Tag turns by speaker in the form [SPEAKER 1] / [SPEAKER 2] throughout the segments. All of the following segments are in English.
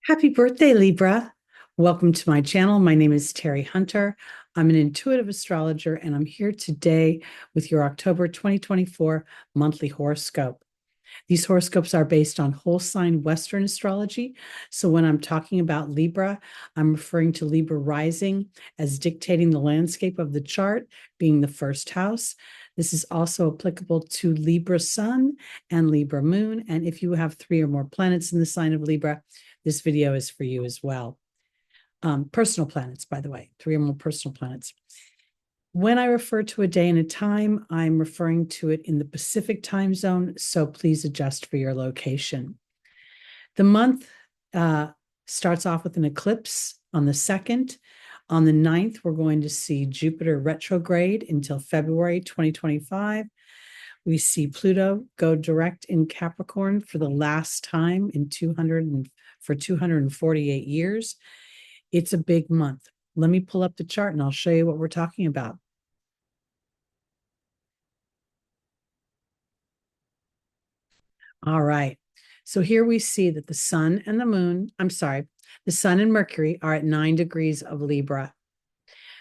[SPEAKER 1] Happy birthday, Libra. Welcome to my channel. My name is Teri Hunter. I'm an intuitive astrologer, and I'm here today with your October 2024 monthly horoscope. These horoscopes are based on whole sign Western astrology. So when I'm talking about Libra, I'm referring to Libra rising as dictating the landscape of the chart, being the first house. This is also applicable to Libra sun and Libra moon. And if you have 3 or more planets in the sign of Libra, this video is for you as well. Personal planets, by the way, 3 or more personal planets. When I refer to a day and a time, I'm referring to it in the Pacific time zone, so please adjust for your location. The month starts off with an eclipse on the 2nd. On the 9th, we're going to see Jupiter retrograde until February 2025. We see Pluto go direct in Capricorn for the last time in 248 years. It's a big month. Let me pull up the chart and I'll show you what we're talking about. All right. So here we see that the sun and the moon, the sun and Mercury are at 9 degrees of Libra.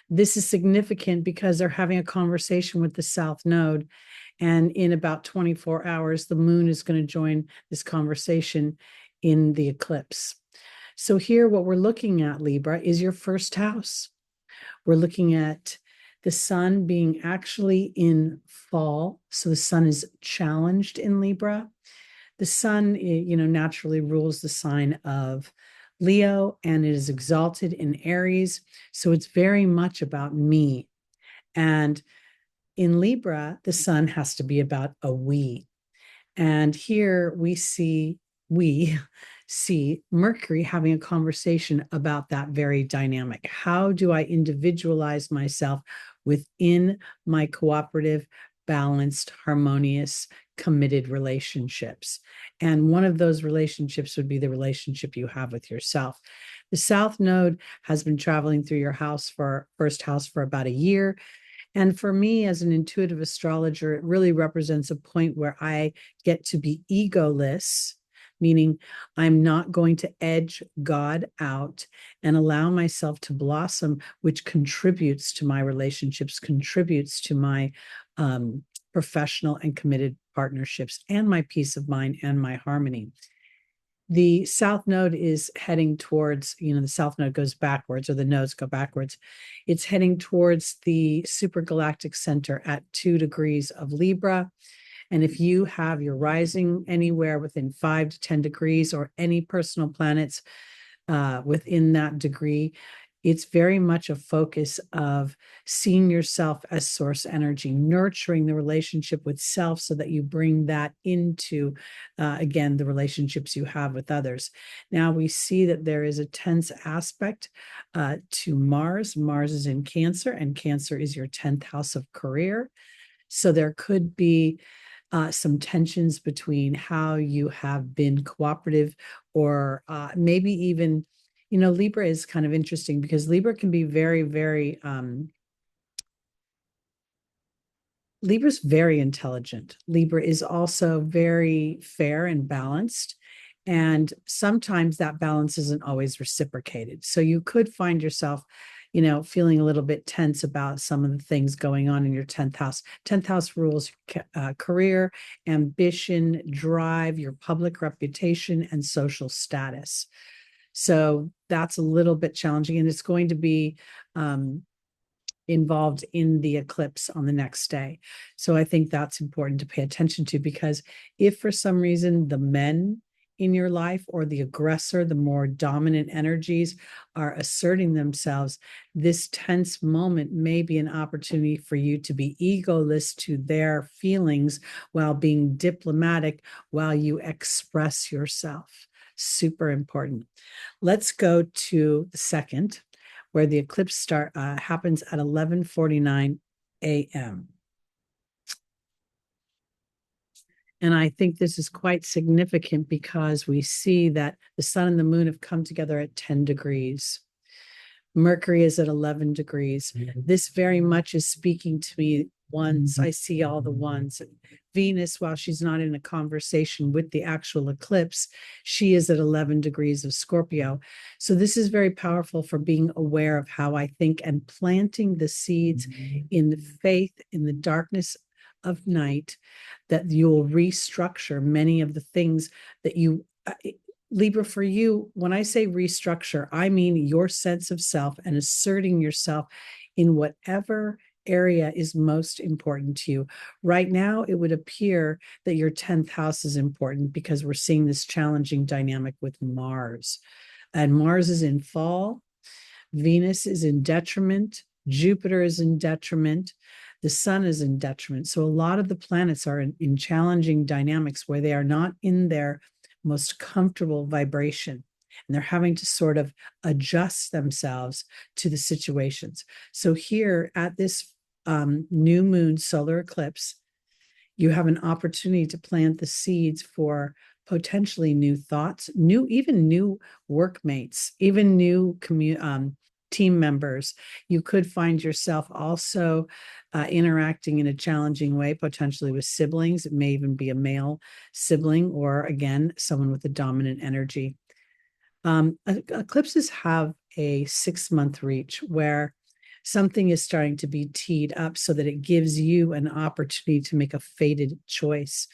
[SPEAKER 1] This is significant because they're having a conversation with the South Node. And in about 24 hours, the moon is going to join this conversation in the eclipse. So here, what we're looking at, Libra, is your first house. We're looking at the sun being actually in fall. So the sun is challenged in Libra. The sun, naturally rules the sign of Leo, and it is exalted in Aries. So it's very much about me. And in Libra, the sun has to be about a we. And here we see Mercury having a conversation about that very dynamic. How do I individualize myself within my cooperative, balanced, harmonious, committed relationships? And one of those relationships would be the relationship you have with yourself. The South Node has been traveling through your first house for about a year. And for me, as an intuitive astrologer, it really represents a point where I get to be egoless, meaning I'm not going to edge God out and allow myself to blossom, which contributes to my relationships, contributes to my professional and committed partnerships, and my peace of mind and my harmony. The South Node is heading towards, the South Node goes backwards, or the nodes go backwards. It's heading towards the supergalactic center at 2 degrees of Libra. And if you have your rising anywhere within 5 to 10 degrees, or any personal planets within that degree, it's very much a focus of seeing yourself as source energy, nurturing the relationship with self so that you bring that into, again, the relationships you have with others. Now we see that there is a tense aspect to Mars. Mars is in Cancer, and Cancer is your 10th house of career. So there could be some tensions between how you have been cooperative, or maybe even, Libra is kind of interesting because Libra can be very, very, Libra's very intelligent. Libra is also very fair and balanced. And sometimes that balance isn't always reciprocated. So you could find yourself, feeling a little bit tense about some of the things going on in your 10th house. 10th house rules career, ambition, drive, your public reputation, and social status. So that's a little bit challenging, and it's going to be involved in the eclipse on the next day. So I think that's important to pay attention to, because if for some reason the men in your life, or the aggressor, the more dominant energies, are asserting themselves, this tense moment may be an opportunity for you to be egoless to their feelings while being diplomatic, while you express yourself. Super important. Let's go to the 2nd, where the eclipse happens at 11:49 a.m. And I think this is quite significant because we see that the sun and the moon have come together at 10 degrees. Mercury is at 11 degrees. Mm-hmm. This very much is speaking to me ones. I see all the ones. Venus, while she's not in a conversation with the actual eclipse, she is at 11 degrees of Scorpio. So this is very powerful for being aware of how I think and planting the seeds in the faith, in the darkness of night, that you'll restructure many of the things that you Libra, for you, when I say restructure, I mean your sense of self and asserting yourself in whatever area is most important to you. Right now, it would appear that your 10th house is important because we're seeing this challenging dynamic with Mars. And Mars is in fall, Venus is in detriment, Jupiter is in detriment, the sun is in detriment. So a lot of the planets are in challenging dynamics where they are not in their most comfortable vibration, and they're having to sort of adjust themselves to the situations. So here at this new moon solar eclipse, you have an opportunity to plant the seeds for potentially new thoughts, even new workmates, even new team members. You could find yourself also interacting in a challenging way, potentially with siblings. It may even be a male sibling, or again, someone with a dominant energy. Eclipses have a 6-month reach where something is starting to be teed up so that it gives you an opportunity to make a fated choice.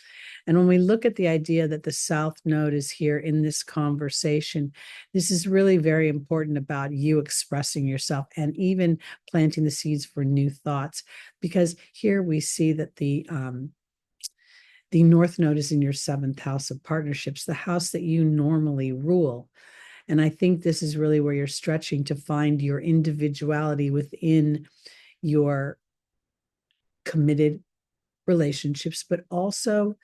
[SPEAKER 1] And when we look at the idea that the South Node is here in this conversation, this is really very important about you expressing yourself and even planting the seeds for new thoughts. Because here we see that the North Node is in your 7th house of partnerships, the house that you normally rule. And I think this is really where you're stretching to find your individuality within your committed relationships, but also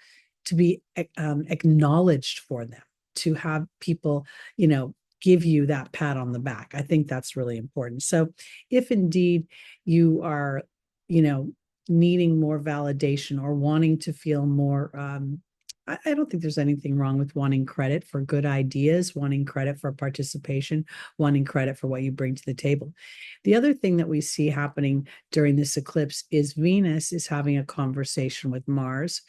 [SPEAKER 1] to be acknowledged for them, to have people, give you that pat on the back. I think that's really important. So if indeed you are, needing more validation or wanting to feel more, I don't think there's anything wrong with wanting credit for good ideas, wanting credit for participation, wanting credit for what you bring to the table. The other thing that we see happening during this eclipse is Venus is having a conversation with Mars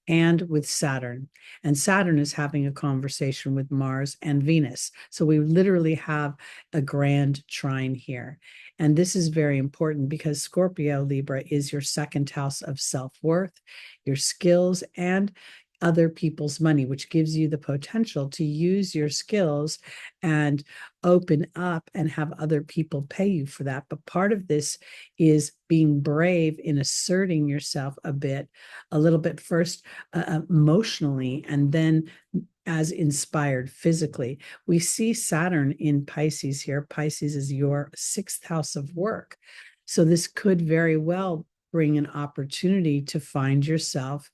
[SPEAKER 1] and with Saturn. And Saturn is having a conversation with Mars and Venus. So we literally have a grand trine here. And this is very important because Scorpio, Libra, is your 2nd house of self-worth, your skills, and other people's money, which gives you the potential to use your skills and open up and have other people pay you for that. But part of this is being brave in asserting yourself a little bit first emotionally, and then as inspired physically. We see Saturn in Pisces here. Pisces is your 6th house of work. So this could very well bring an opportunity to find yourself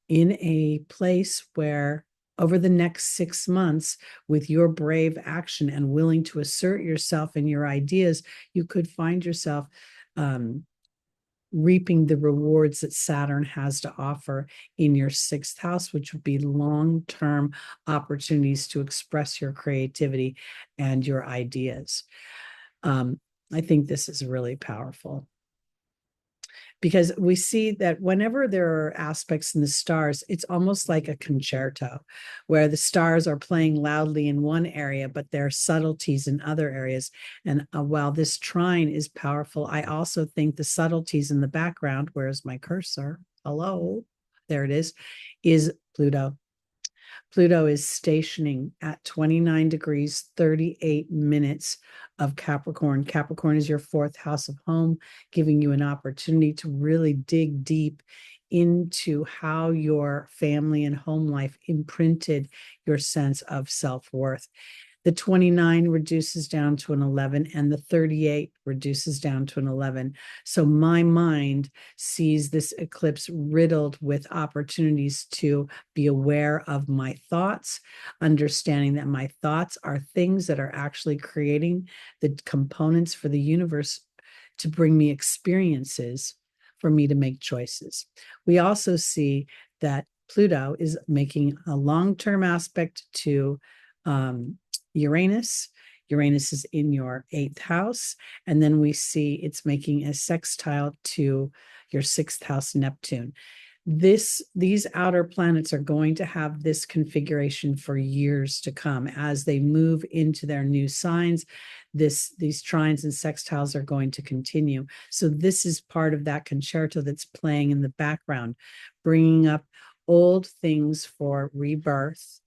[SPEAKER 1] in a place where over the next 6 months, with your brave action and willing to assert yourself and your ideas, you could find yourself reaping the rewards that Saturn has to offer in your 6th house, which would be long-term opportunities to express your creativity and your ideas. I think this is really powerful, because we see that whenever there are aspects in the stars, it's almost like a concerto where the stars are playing loudly in one area, but there are subtleties in other areas. And while this trine is powerful, I also think the subtleties in the background, where's my cursor? Hello, there it is Pluto. Pluto is stationing at 29 degrees, 38 minutes of Capricorn. Capricorn is your 4th house of home, giving you an opportunity to really dig deep into how your family and home life imprinted your sense of self-worth. The 29 reduces down to an 11, and the 38 reduces down to an 11. So my mind sees this eclipse riddled with opportunities to be aware of my thoughts, understanding that my thoughts are things that are actually creating the components for the universe to bring me experiences for me to make choices. We also see that Pluto is making a long-term aspect to Uranus.
[SPEAKER 2] Uranus is in your 8th house. And then we see it's making a sextile to your 6th house, Neptune. These outer planets are going to have this configuration for years to come as they move into their new signs. These trines and sextiles are going to continue. So this is part of that concerto that's playing in the background, bringing up old things for rebirth,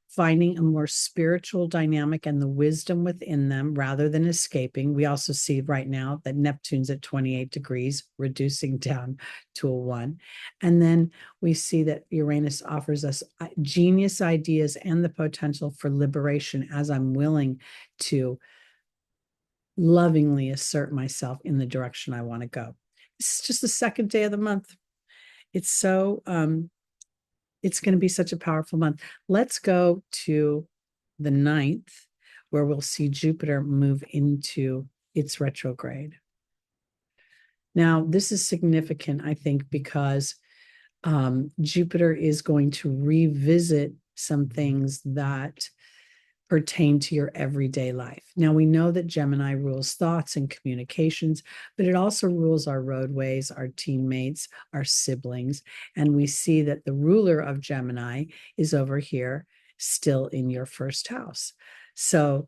[SPEAKER 2] finding a more spiritual dynamic and the wisdom within them rather than escaping. We also see right now that Neptune's at 28 degrees, reducing down to a 1. And then we see that Uranus offers us genius ideas and the potential for liberation as I'm willing to lovingly assert myself in the direction I want to go. It's just the second day of the month. It's so it's going to be such a powerful month. Let's go to the 9th, where we'll see Jupiter move into its retrograde. Now, this is significant, I think, because Jupiter is going to revisit some things that pertain to your everyday life. Now, we know that Gemini rules thoughts and communications, but it also rules our roadways, our teammates, our siblings. And we see that the ruler of Gemini is over here, still in your 1st house. So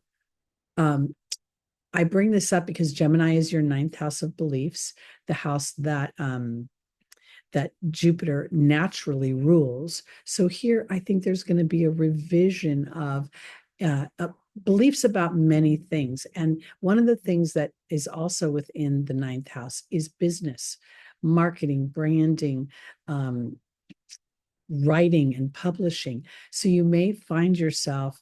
[SPEAKER 2] I bring this up because Gemini is your 9th house of beliefs, the house that Jupiter naturally rules. So here, I think there's going to be a revision of beliefs about many things. And one of the things that is also within the 9th house is business, marketing, branding, writing and publishing. So you may find yourself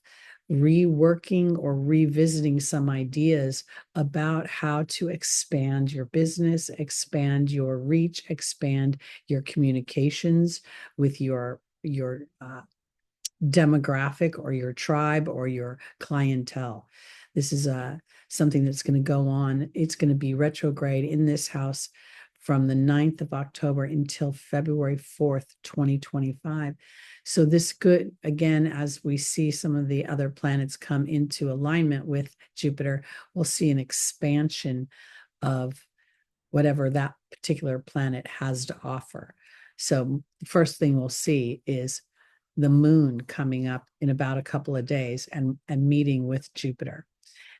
[SPEAKER 2] reworking or revisiting some ideas about how to expand your business, expand your reach, expand your communications with your demographic or your tribe or your clientele. This is something that's going to go on. It's going to be retrograde in this house from the 9th of October until February 4th, 2025. So this could, again, as we see some of the other planets come into alignment with Jupiter, we'll see an expansion of whatever that particular planet has to offer. So the first thing we'll see is the moon coming up in about a couple of days and meeting with Jupiter.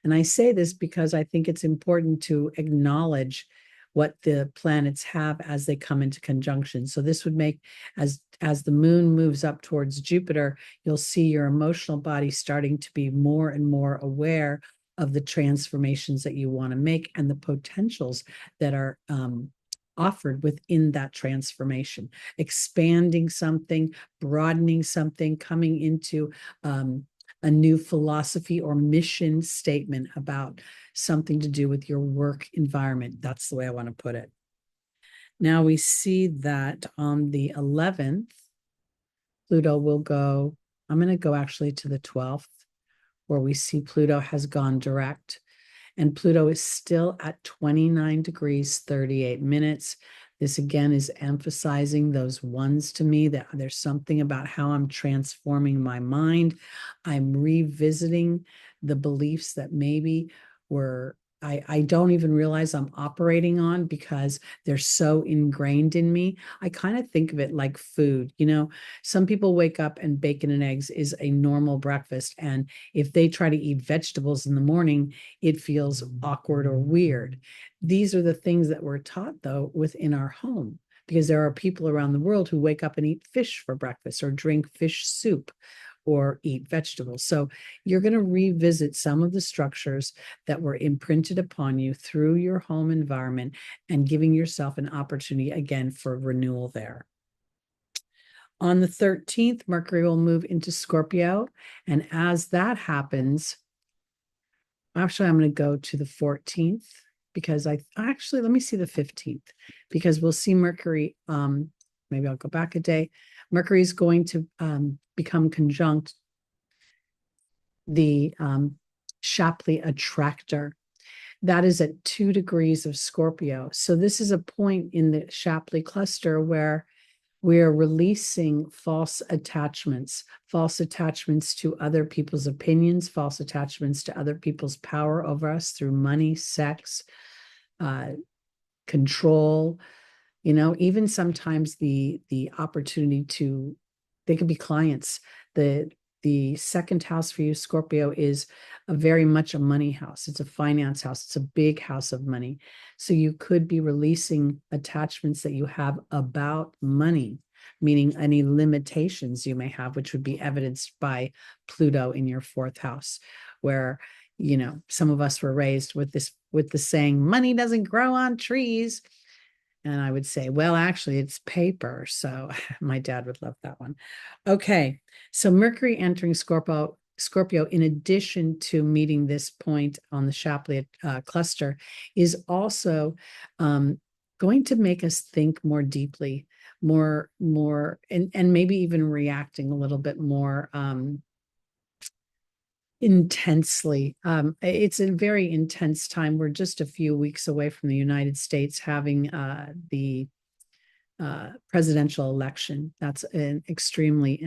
[SPEAKER 2] And I say this because I think it's important to acknowledge what the planets have as they come into conjunction. So this would make, as the moon moves up towards Jupiter, you'll see your emotional body starting to be more and more aware of the transformations that you want to make and the potentials that are offered within that transformation, expanding something, broadening something, coming into a new philosophy or mission statement about something to do with your work environment. That's the way I want to put it. Now we see that on the 11th, Pluto will go, I'm going to go actually to the 12th, where we see Pluto has gone direct. And Pluto is still at 29 degrees, 38 minutes. This again is emphasizing those ones to me, that there's something about how I'm transforming my mind. I'm revisiting the beliefs that maybe were, I don't even realize I'm operating on because they're so ingrained in me. I kind of think of it like food. You know, some people wake up and bacon and eggs is a normal breakfast. And if they try to eat vegetables in the morning, it feels awkward or weird. These are the things that we're taught, though, within our home, because there are people around the world who wake up and eat fish for breakfast or drink fish soup or eat vegetables. So you're going to revisit some of the structures that were imprinted upon you through your home environment and giving yourself an opportunity again for renewal there. On the 13th, Mercury will move into Scorpio. And as that happens, actually, I'm going to go to the 14th because let me see the 15th, because we'll see Mercury, maybe I'll go back a day. Mercury is going to become conjunct the Shapley attractor. That is at 2 degrees of Scorpio. So this is a point in the Shapley cluster where
[SPEAKER 1] we're releasing false attachments to other people's opinions, false attachments to other people's power over us through money, sex, control, even sometimes the opportunity to, they could be clients. The second house for you, Scorpio, is very much a money house. It's a finance house. It's a big house of money. So you could be releasing attachments that you have about money, meaning any limitations you may have, which would be evidenced by Pluto in your fourth house, where, some of us were raised with the saying, money doesn't grow on trees. And I would say, well, actually, it's paper. So my dad would love that one. Okay. So Mercury entering Scorpio, in addition to meeting this point on the Shapley cluster, is also going to make us think more deeply, more, and maybe even reacting a little bit more intensely. It's a very intense time. We're just a few weeks away from the United States having the presidential election. That's an extremely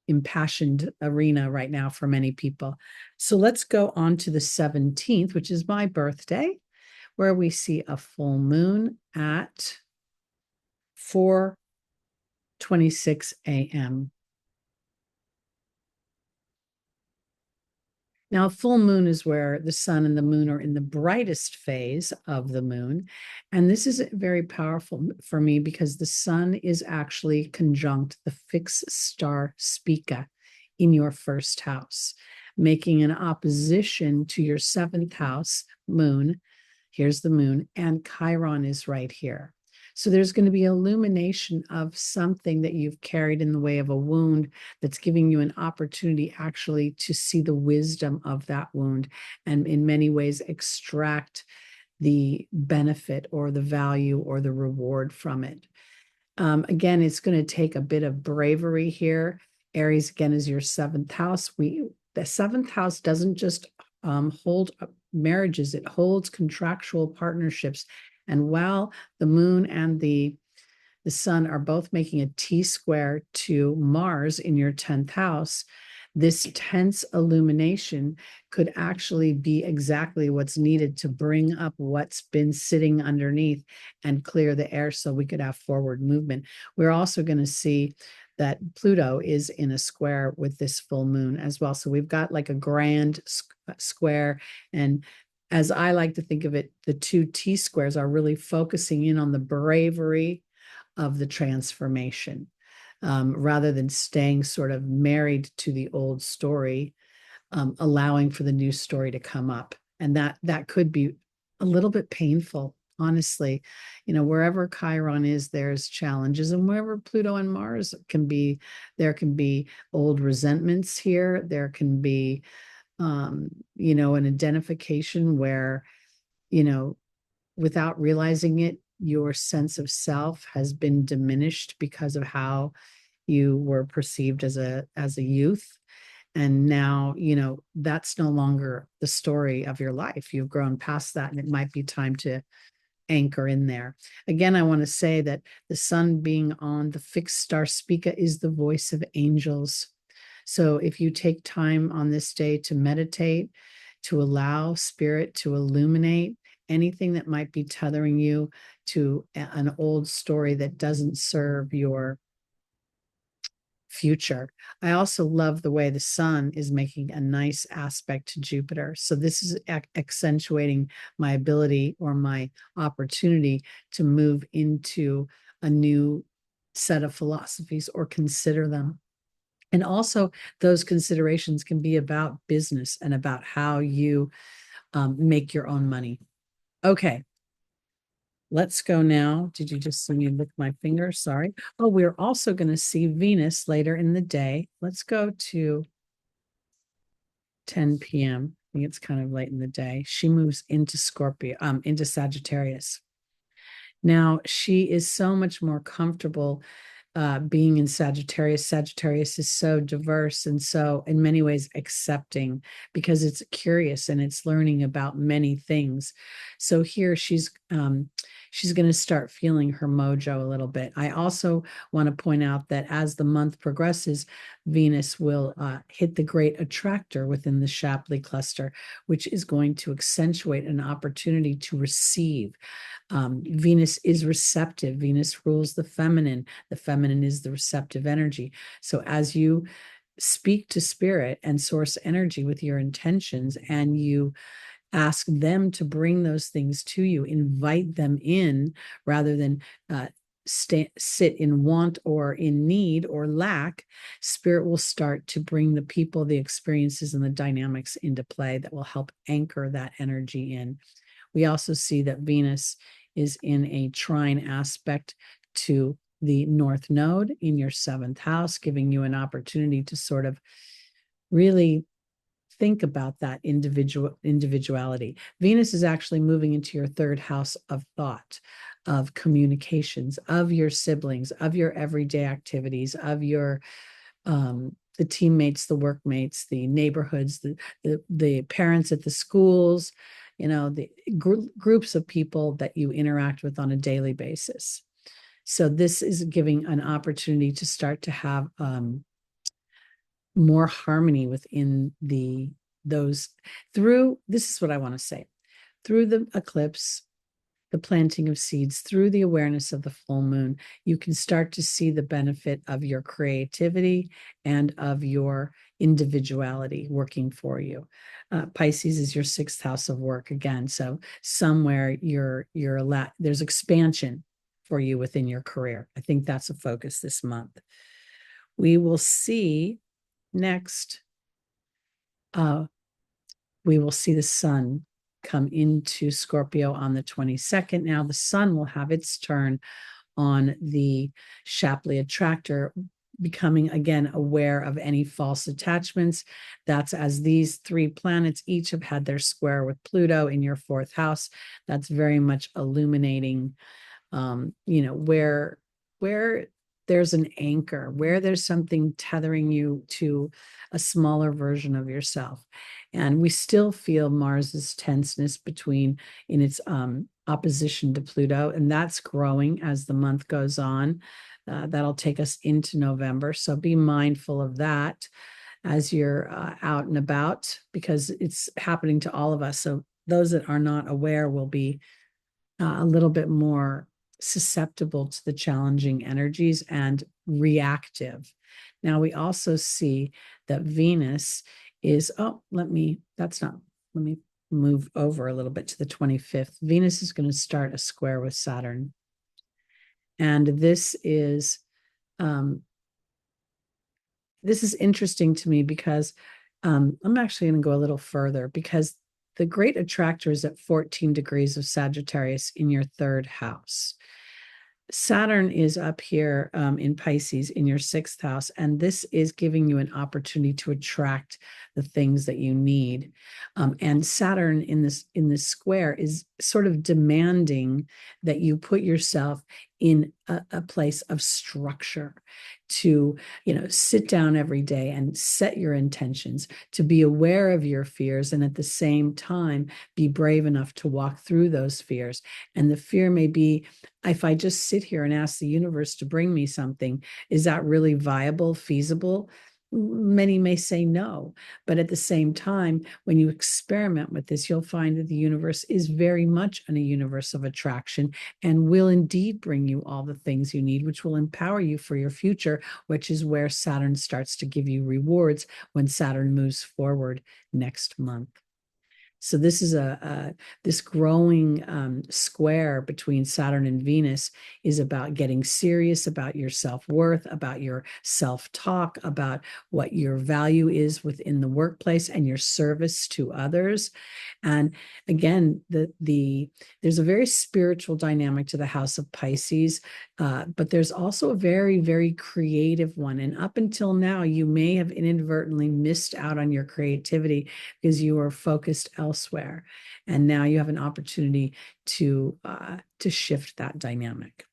[SPEAKER 1] impassioned arena right now for many people. So let's go on to the 17th, which is my birthday, where we see a full moon at 4:26 a.m. Now, full moon is where the sun and the moon are in the brightest phase of the moon. And this is very powerful for me because the sun is actually conjunct the fixed star Spica in your first house, making an opposition to your seventh house moon. Here's the moon, and Chiron is right here. So there's going to be illumination of something that you've carried in the way of a wound that's giving you an opportunity actually to see the wisdom of that wound and in many ways extract the benefit or the value or the reward from it. Again, it's going to take a bit of bravery here. Aries, again, is your seventh house. The seventh house doesn't just hold marriages, it holds contractual partnerships. And while the moon and the sun are both making a T-square to Mars in your 10th house, this tense illumination could actually be exactly what's needed to bring up what's been sitting underneath and clear the air so we could have forward movement. We're also going to see that Pluto is in a square with this full moon as well. So we've got like a grand square, and as I like to think of it, the two T-squares are really focusing in on the bravery of the transformation, rather than staying sort of married to the old story, allowing for the new story to come up. And that could be a little bit painful, honestly. Wherever Chiron is, there's challenges, and wherever Pluto and Mars can be, there can be old resentments here. There can be an identification where, without realizing it, your sense of self has been diminished because of how you were perceived as a youth. And now, that's no longer the story of your life. You've grown past that, and it might be time to anchor in there. Again, I want to say that the sun being on the fixed star Spica is the voice of angels. So if you take time on this day to meditate, to allow spirit to illuminate anything that might be tethering you to an old story that doesn't serve your future. I also love the way the sun is making a nice aspect to Jupiter. So this is accentuating my ability or my opportunity to move into a new set of philosophies or consider them. And also, those considerations can be about business and about how you make your own money. Okay, let's go now. Did you just see me lick my finger? Sorry. Oh, we're also going to see Venus later in the day. Let's go to 10 p.m. I think it's kind of late in the day. She moves into into Sagittarius. Now, she is so much more comfortable being in Sagittarius. Sagittarius is so diverse and so, in many ways, accepting because it's curious and it's learning about many things. So here she's she's going to start feeling her mojo a little bit. I also want to point out that as the month progresses, Venus will hit the great attractor within the Shapley cluster, which is going to accentuate an opportunity to receive. Venus is receptive. Venus rules the feminine. The feminine is the receptive energy. So as you speak to spirit and source energy with your intentions, and you ask them to bring those things to you, invite them in rather than sit in want or in need or lack, spirit will start to bring the people, the experiences, and the dynamics into play that will help anchor that energy in. We also see that Venus is in a trine aspect to the North Node in your 7th house, giving you an opportunity to sort of really think about that individuality. Venus is actually moving into your 3rd house of thought, of communications, of your siblings, of your everyday activities, of your the teammates, the workmates, the neighborhoods, the parents at the schools, the groups of people that you interact with on a daily basis. So this is giving an opportunity to start to have more harmony within this is what I want to say, through the eclipse, the planting of seeds, through the awareness of the full moon, you can start to see the benefit of your creativity and of your individuality working for you. Pisces is your 6th house of work again. So somewhere there's expansion for you within your career. I think that's a focus this month. We will see next, we will see the sun come into Scorpio on the 22nd. Now the sun will have its turn on the Shapley attractor, becoming again aware of any false attachments. That's as these 3 planets each have had their square with Pluto in your 4th house. That's very much illuminating, where there's an anchor, where there's something tethering you to a smaller version of yourself. And we still feel Mars's tenseness in its opposition to Pluto, and that's growing as the month goes on. That'll take us into November. So be mindful of that as you're out and about, because it's happening to all of us. So those that are not aware will be a little bit more susceptible to the challenging energies and reactive. Now we also see that Venus is, let me move over a little bit to the 25th. Venus is going to start a square with Saturn. And this is interesting to me because I'm actually going to go a little further, because the great attractor is at 14 degrees of Sagittarius in your 3rd house. Saturn is up here in Pisces in your 6th house, and this is giving you an opportunity to attract the things that you need. And Saturn in this square is sort of demanding that you put yourself in a place of structure, to sit down every day and set your intentions, to be aware of your fears, and at the same time be brave enough to walk through those fears. And the fear may be, if I just sit here and ask the universe to bring me something, is that really viable, feasible? Many may say no, but at the same time, when you experiment with this, you'll find that the universe is very much in a universe of attraction and will indeed bring you all the things you need, which will empower you for your future, which is where Saturn starts to give you rewards when Saturn moves forward next month. So this is this growing square between Saturn and Venus is about getting serious about your self-worth, about your self-talk, about what your value is within the workplace and your service to others. And again, there's a very spiritual dynamic to the house of Pisces, but there's also a very, very creative one. And up until now, you may have inadvertently missed out on your creativity because you are focused elsewhere. And now you have an opportunity to shift that dynamic.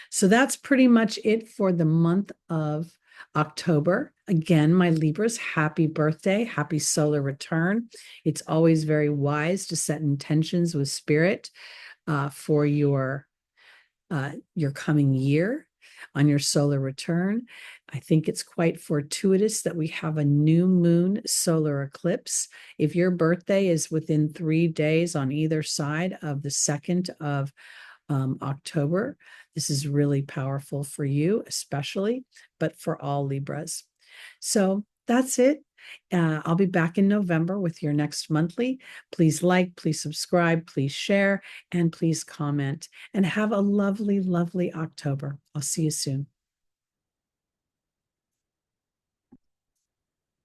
[SPEAKER 1] So that's pretty much it for the month of October. Again, my Libras, happy birthday, happy solar return. It's always very wise to set intentions with spirit. for your coming year on your solar return. I think it's quite fortuitous that we have a new moon solar eclipse. If your birthday is within 3 days on either side of the 2nd of October, this is really powerful for you, especially, but for all Libras. So that's it. I'll be back in November with your next monthly. Please like, please subscribe, please share, and please comment. And have a lovely, lovely October. I'll see you soon.